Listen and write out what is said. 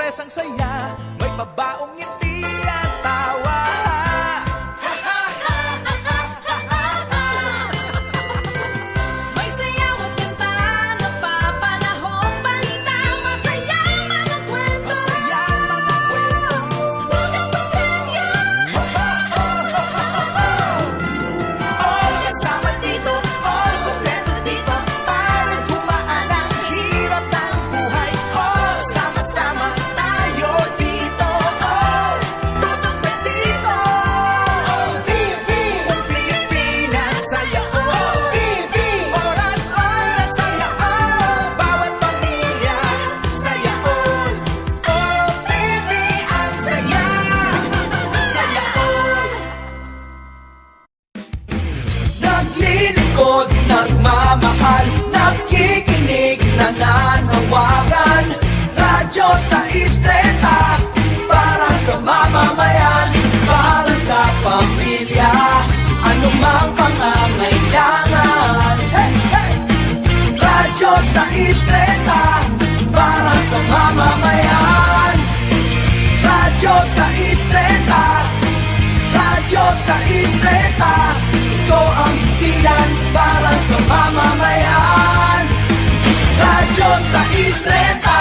sorpresang saya, may pabaong ngiti at tawa. May sayaw at kanta, napapanahong balita, masayang mga kwento. Masayang mga kwento. Mukhang pamilya. All kasama dito, all kompleto dito, parang gumaan ang hirap ng buhay. All sama-sama tayo dito, all tutok na dito. All TV, ang Pilipinas, saya all TV, oras-oras saya all, bawat pamilya, saya all. All TV, ang saya, saya all. Naglilingkod, nagmamahal, nakikinig, nananawagan. Radyo sa Istreta, para sa mamamayan, para sa pamilya, anumang pangangailangan. Hey, hey! Radyo sa Istreta, para sa mamamayan. Radyo sa Istreta, radyo sa Istreta, ito ang himpilan para sa mamamayan. Radyo sa Istreta.